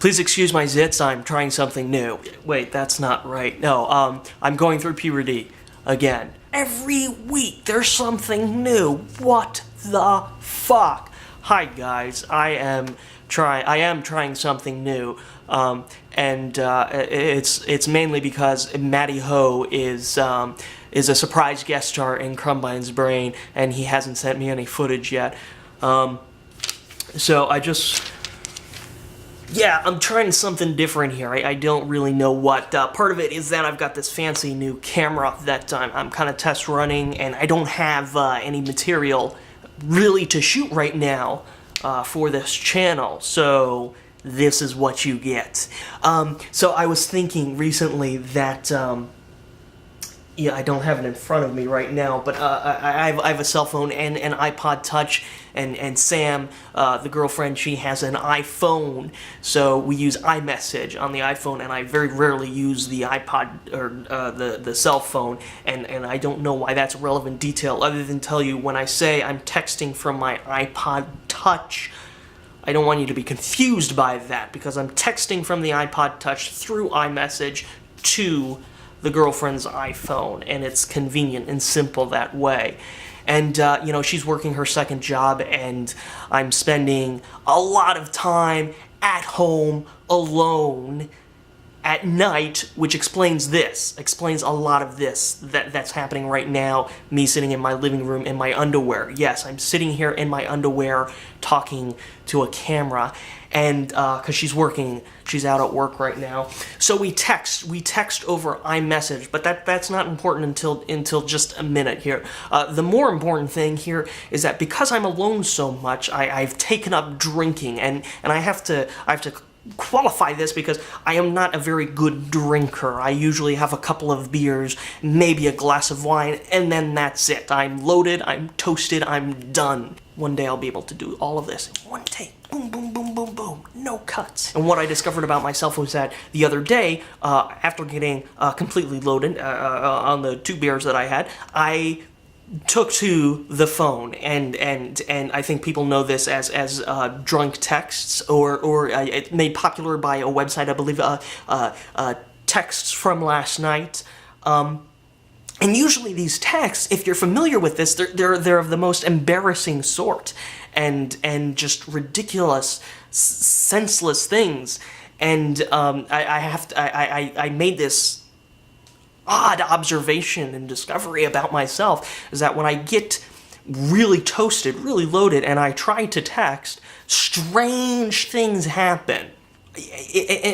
Please excuse my zits, I'm trying something new. Wait, that's not right. No, I'm going through puberty again. Every week there's something new. What the fuck? Hi guys, I am trying something new. It's mainly because Matty Ho is a surprise guest star in Crumbine's Brain, and he hasn't sent me any footage yet. So I'm trying something different here. I don't really know what. Part of it is that I've got this fancy new camera that I'm kind of test running, and I don't have any material really to shoot right now for this channel. So this is what you get. So I was thinking recently that, I don't have it in front of me right now, but I have a cell phone and an iPod Touch, and Sam, the girlfriend, she has an iPhone, so we use iMessage on the iPhone, and I very rarely use the iPod, or the cell phone, and I don't know why that's a relevant detail, other than tell you when I say I'm texting from my iPod Touch, I don't want you to be confused by that, because I'm texting from the iPod Touch through iMessage to the girlfriend's iPhone, and it's convenient and simple that way. And, she's working her second job, and I'm spending a lot of time at home, alone, at night, which explains a lot of this that's happening right now, me sitting in my living room in my underwear. Yes, I'm sitting here in my underwear talking to a camera, and because she's out at work right now. So we text over iMessage, but that's not important until just a minute here. The more important thing here is that because I'm alone so much, I've taken up drinking, and I have to qualify this because I am not a very good drinker. I usually have a couple of beers, maybe a glass of wine, and then that's it. I'm loaded, I'm toasted, I'm done. One day I'll be able to do all of this in one take. Boom, boom, boom, boom, boom. No cuts. And what I discovered about myself was that the other day, after getting completely loaded on the 2 beers that I had, I took to the phone, and I think people know this as drunk texts, or it made popular by a website, I believe, texts from last night. And usually these texts, if you're familiar with this, they're of the most embarrassing sort, and just ridiculous, senseless things. And I made this odd observation and discovery about myself, is that when I get really toasted, really loaded, and I try to text, strange things happen.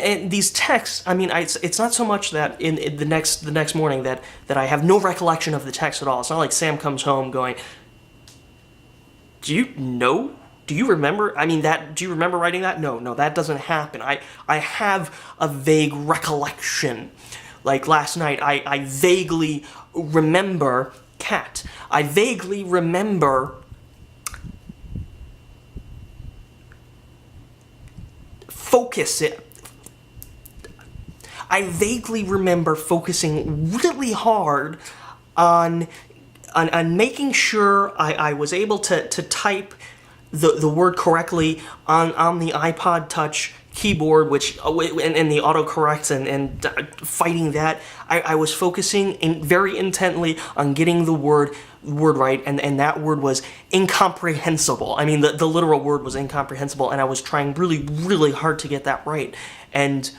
And these texts, I mean, it's not so much that in the next morning that I have no recollection of the text at all. It's not like Sam comes home going, do you remember? I mean, do you remember writing that? No, that doesn't happen. I have a vague recollection. Like last night, I vaguely remember cat. I vaguely remember I vaguely remember focusing really hard on making sure I was able to type the word correctly on the iPod Touch keyboard, which and the autocorrects and fighting that. I was focusing very intently on getting the word right, and that word was incomprehensible. I mean, the literal word was incomprehensible, and I was trying really, really hard to get that right. And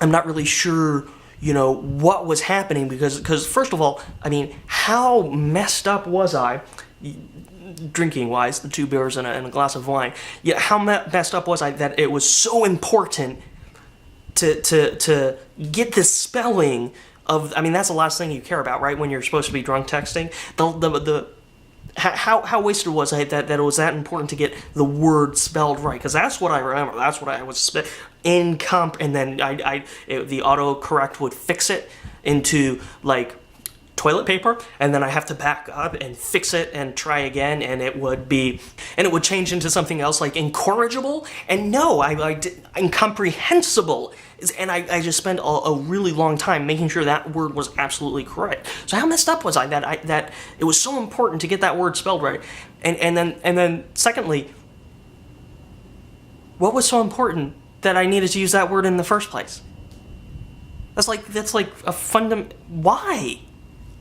I'm not really sure, what was happening, because first of all, I mean, how messed up was I? Drinking-wise, the 2 beers and a glass of wine. Yeah, how messed up was I that it was so important to get the spelling of? I mean, that's the last thing you care about, right? When you're supposed to be drunk texting, how wasted was I that it was that important to get the word spelled right? Because that's what I remember. That's what I was and then the autocorrect would fix it into like toilet paper, and then I have to back up and fix it and try again, and it would change into something else like incorrigible, and no, I did incomprehensible, and I just spent a really long time making sure that word was absolutely correct. So how messed up was I that it was so important to get that word spelled right, and then secondly, what was so important that I needed to use that word in the first place. That's like a why?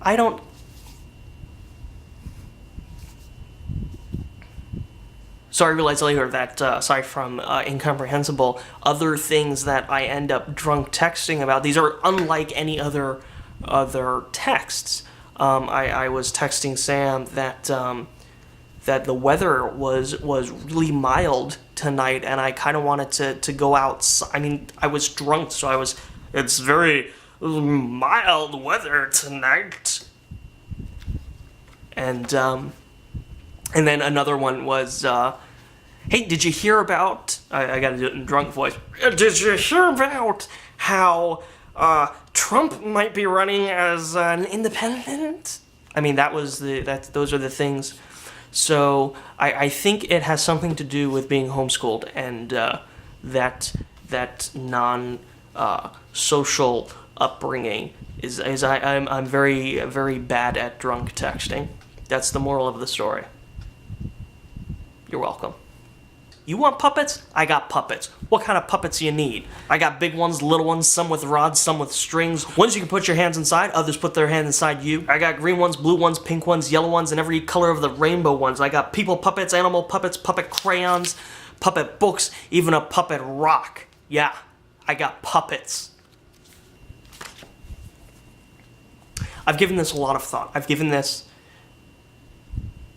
I don't... So I realized later that, aside from incomprehensible, other things that I end up drunk texting about, these are unlike any other texts. I was texting Sam that that the weather was really mild tonight, and I kind of wanted to go outside. I mean, I was drunk, so it's very mild weather tonight. And then another one was, hey, did you hear about, I gotta do it in drunk voice, did you hear about how Trump might be running as an independent? I mean, those are the things. So I think it has something to do with being homeschooled and that non-social upbringing is I'm very, very bad at drunk texting. That's the moral of the story. You're welcome. You want puppets? I got puppets. What kind of puppets you need? I got big ones, little ones, some with rods, some with strings. Ones you can put your hands inside, others put their hands inside you. I got green ones, blue ones, pink ones, yellow ones, and every color of the rainbow ones. I got people puppets, animal puppets, puppet crayons, puppet books, even a puppet rock. Yeah, I got puppets. I've given this a lot of thought. I've given this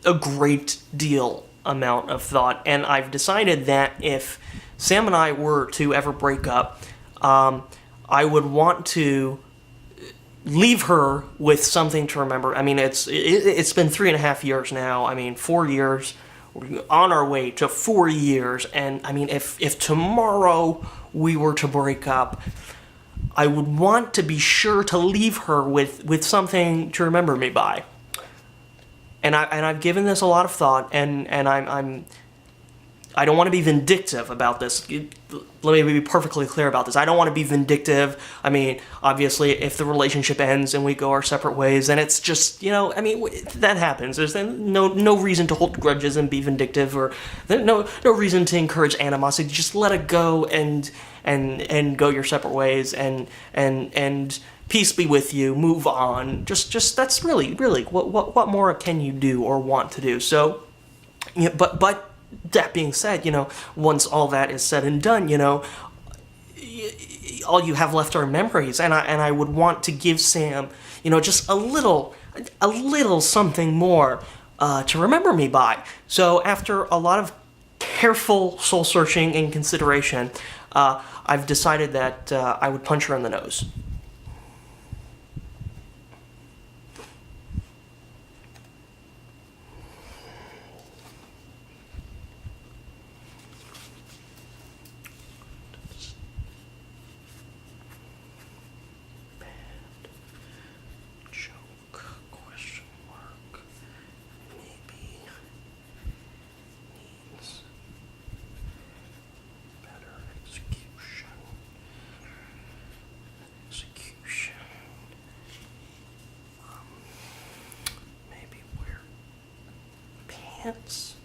a great deal amount of thought, and I've decided that if Sam and I were to ever break up, I would want to leave her with something to remember. I mean, it's been 3.5 years now. I mean, 4 years. We're on our way to 4 years, and I mean, if tomorrow we were to break up, I would want to be sure to leave her with something to remember me by. And I've given this a lot of thought, and I don't want to be vindictive about this. Let me be perfectly clear about this. I don't want to be vindictive. I mean, obviously, if the relationship ends and we go our separate ways, then it's just, you know, I mean, that happens. There's no reason to hold grudges and be vindictive, or no reason to encourage animosity. Just let it go and go your separate ways, and peace be with you. Move on. Just that's really what more can you do or want to do? So, you know, but. That being said, you know, once all that is said and done, you know, all you have left are memories, and I would want to give Sam, you know, just a little something more to remember me by. So after a lot of careful soul searching and consideration, I've decided that I would punch her in the nose. Maybe wear pants.